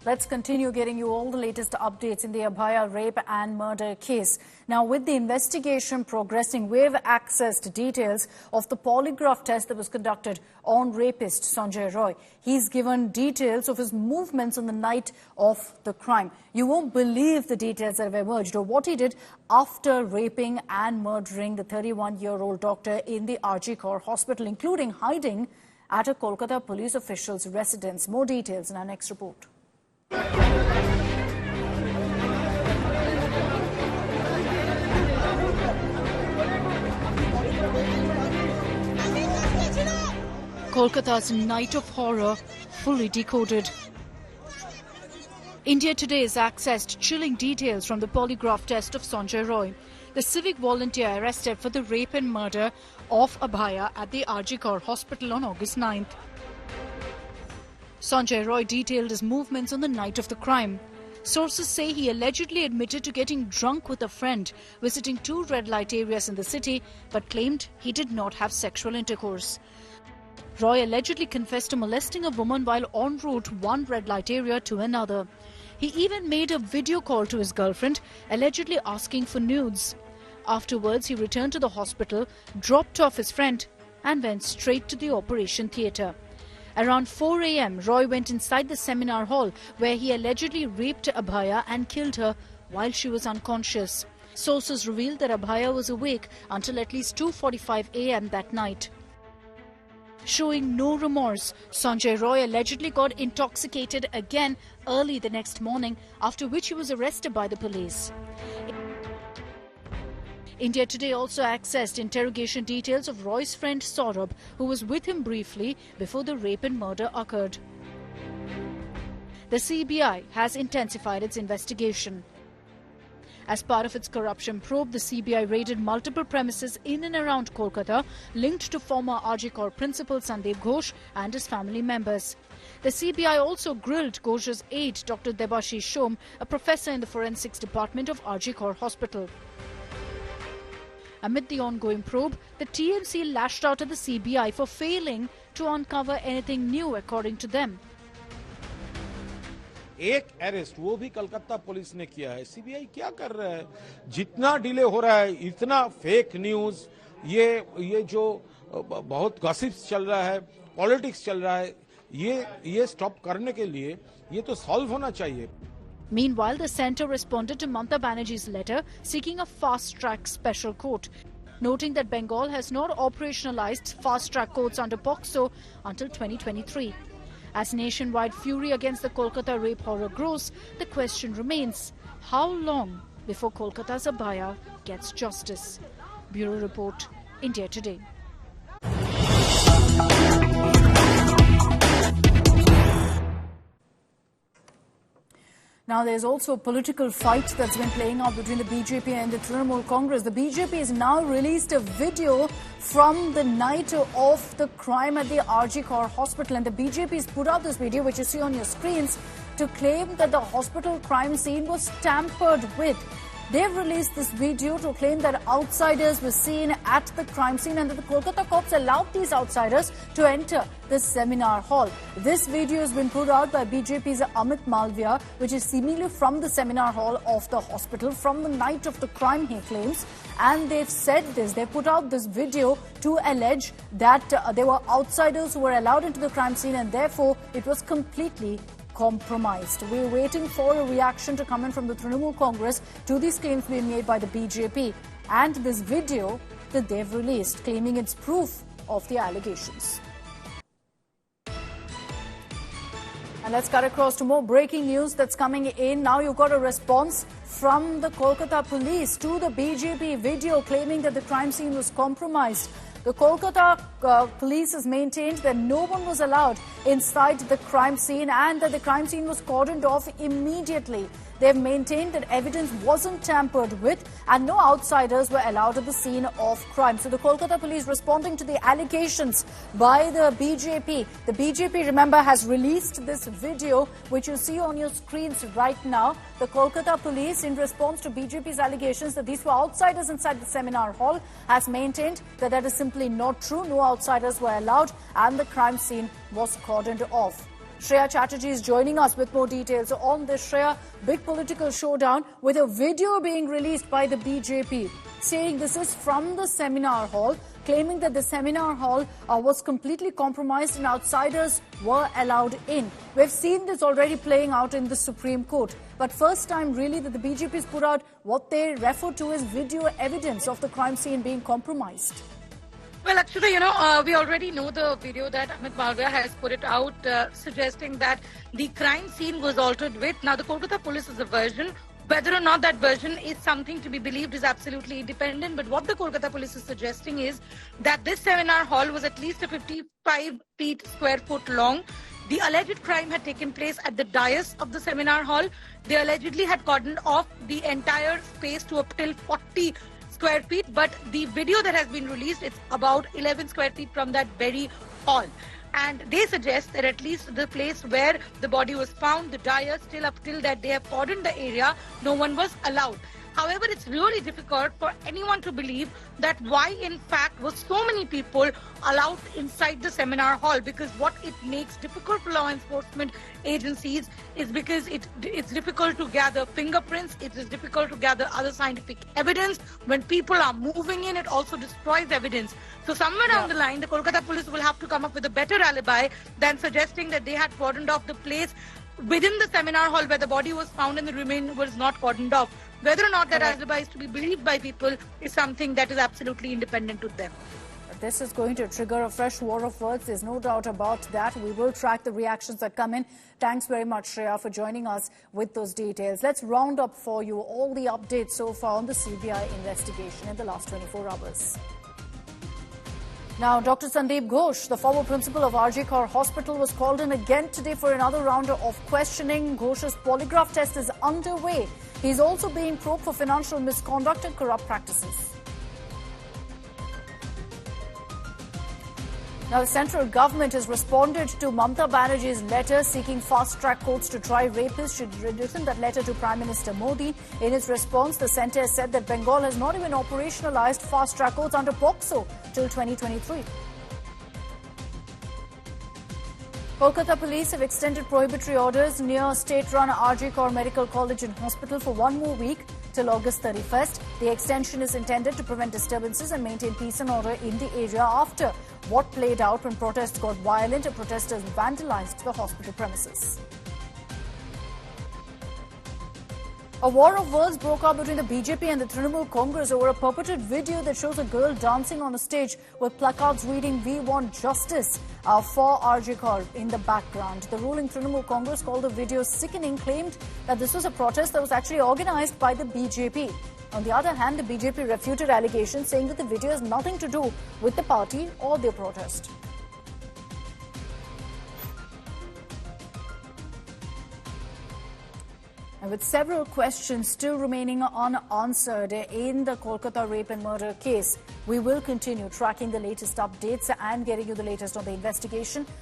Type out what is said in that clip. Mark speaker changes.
Speaker 1: Let's continue getting you all the latest updates in the Abhaya rape and murder case. Now, with the investigation progressing, we've accessed details of the polygraph test that was conducted on rapist Sanjay Roy. He's given details of his movements on the night of the crime. You won't believe the details that have emerged or what he did after raping and murdering the 31-year-old doctor in the RG Kaur hospital, including hiding at a Kolkata police official's residence. More details in our next report. Kolkata's night of horror fully decoded. India Today has accessed chilling details from the polygraph test of Sanjay Roy, the civic volunteer arrested for the rape and murder of Abhaya at the RG Kaur hospital on August 9th. Sanjay Roy detailed his movements on the night of the crime. Sources say he allegedly admitted to getting drunk with a friend, visiting 2 red light areas in the city, but claimed he did not have sexual intercourse. Roy allegedly confessed to molesting a woman while en route one red light area to another. He even made a video call to his girlfriend, allegedly asking for nudes. Afterwards, he returned to the hospital, dropped off his friend, and went straight to the operation theatre. Around 4 a.m., Roy went inside the seminar hall where he allegedly raped Abhaya and killed her while she was unconscious. Sources revealed that Abhaya was awake until at least 2:45 a.m. that night. Showing no remorse, Sanjay Roy allegedly got intoxicated again early the next morning, after which he was arrested by the police. India Today also accessed interrogation details of Roy's friend Saurabh, who was with him briefly before the rape and murder occurred. The CBI has intensified its investigation. As part of its corruption probe, the CBI raided multiple premises in and around Kolkata linked to former RG Kaur principal Sandeep Ghosh and his family members. The CBI also grilled Ghosh's aide, Dr. Debashish Shom, a professor in the forensics department of RG Kaur Hospital. Amid the ongoing probe, the TMC lashed out at the CBI for failing to uncover anything new, according to them.
Speaker 2: एक arrest वो भी Calcutta police ने किया है। CBI क्या कर रहा है? जितना डिले हो रहा है, इतना फेक न्यूज, ये जो बहुत गॉसिप्स चल रहा है, पॉलिटिक्स चल रहा है, ये स्टॉप करने के लिए ये तो सॉल्व होना चाहिए।
Speaker 1: Meanwhile, the centre responded to Mamata Banerjee's letter seeking a fast-track special court, noting that Bengal has not operationalized fast-track courts under POCSO until 2023. As nationwide fury against the Kolkata rape horror grows, the question remains, how long before Kolkata's Abhaya gets justice? Bureau Report, India Today. Now, there's also a political fight that's been playing out between the BJP and the Trinamool Congress. The BJP has now released a video from the night of the crime at the RG Kaur hospital. And the BJP has put out this video, which you see on your screens, to claim that the hospital crime scene was tampered with. They've released this video to claim that outsiders were seen at the crime scene and that the Kolkata cops allowed these outsiders to enter the seminar hall. This video has been put out by BJP's Amit Malviya, which is seemingly from the seminar hall of the hospital from the night of the crime, he claims. And they've said this, they put out this video to allege that there were outsiders who were allowed into the crime scene and therefore it was completely compromised. We're waiting for a reaction to come in from the Trinamool Congress to these claims being made by the BJP and this video that they've released, claiming it's proof of the allegations. And let's cut across to more breaking news that's coming in. Now you've got a response from the Kolkata police to the BJP video claiming that the crime scene was compromised. The Kolkata police has maintained that no one was allowed inside the crime scene and that the crime scene was cordoned off immediately. They've maintained that evidence wasn't tampered with and no outsiders were allowed at the scene of crime. So the Kolkata police responding to the allegations by the BJP. The BJP, remember, has released this video, which you see on your screens right now. The Kolkata police, in response to BJP's allegations that these were outsiders inside the seminar hall, has maintained that that is simply not true. No outsiders were allowed and the crime scene was cordoned off. Shreya Chatterjee is joining us with more details on this. Shreya, big political showdown with a video being released by the BJP saying this is from the seminar hall, claiming that the seminar hall was completely compromised and outsiders were allowed in. We've seen this already playing out in the Supreme Court. But first time really that the BJP has put out what they refer to as video evidence of the crime scene being compromised.
Speaker 3: Well, actually, we already know the video that Amit Malviya has put it out, suggesting that the crime scene was altered with. Now, the Kolkata Police's version, whether or not that version is something to be believed is absolutely independent. But what the Kolkata Police is suggesting is that this seminar hall was at least a 55 feet square foot long. The alleged crime had taken place at the dais of the seminar hall. They allegedly had cordoned off the entire space to up till 40 square feet. But the video that has been released, it's about 11 square feet from that very hall. And they suggest that at least the place where the body was found, the dais, still up till that they have cordoned the area, no one was allowed. However, it's really difficult for anyone to believe that why, in fact, were so many people allowed inside the seminar hall, because what it makes difficult for law enforcement agencies is because it's difficult to gather fingerprints, it is difficult to gather other scientific evidence. When people are moving in, it also destroys evidence. So somewhere down the line, the Kolkata Police will have to come up with a better alibi than suggesting that they had cordoned off the place within the seminar hall where the body was found and the remains was not cordoned off. Whether or not that alibi is to be believed by people is something that is absolutely independent to them.
Speaker 1: This is going to trigger a fresh war of words. There's no doubt about that. We will track the reactions that come in. Thanks very much, Shreya, for joining us with those details. Let's round up for you all the updates so far on the CBI investigation in the last 24 hours. Now, Dr. Sandeep Ghosh, the former principal of RG Kar Hospital, was called in again today for another round of questioning. Ghosh's polygraph test is underway. He's also being probed for financial misconduct and corrupt practices. Now, the central government has responded to Mamata Banerjee's letter seeking fast-track courts to try rapists. She had written that letter to Prime Minister Modi. In its response, the centre has said that Bengal has not even operationalised fast-track courts under POCSO till 2023. Kolkata Police have extended prohibitory orders near state-run RG Kar Medical College and Hospital for one more week till August 31st. The extension is intended to prevent disturbances and maintain peace and order in the area after what played out when protests got violent and protesters vandalized the hospital premises. A war of words broke out between the BJP and the Trinamool Congress over a purported video that shows a girl dancing on a stage with placards reading "We want justice" for RG Kar in the background. The ruling Trinamool Congress called the video sickening, claimed that this was a protest that was actually organised by the BJP. On the other hand, the BJP refuted allegations, saying that the video has nothing to do with the party or their protest. And with several questions still remaining unanswered in the Kolkata rape and murder case, we will continue tracking the latest updates and getting you the latest on the investigation.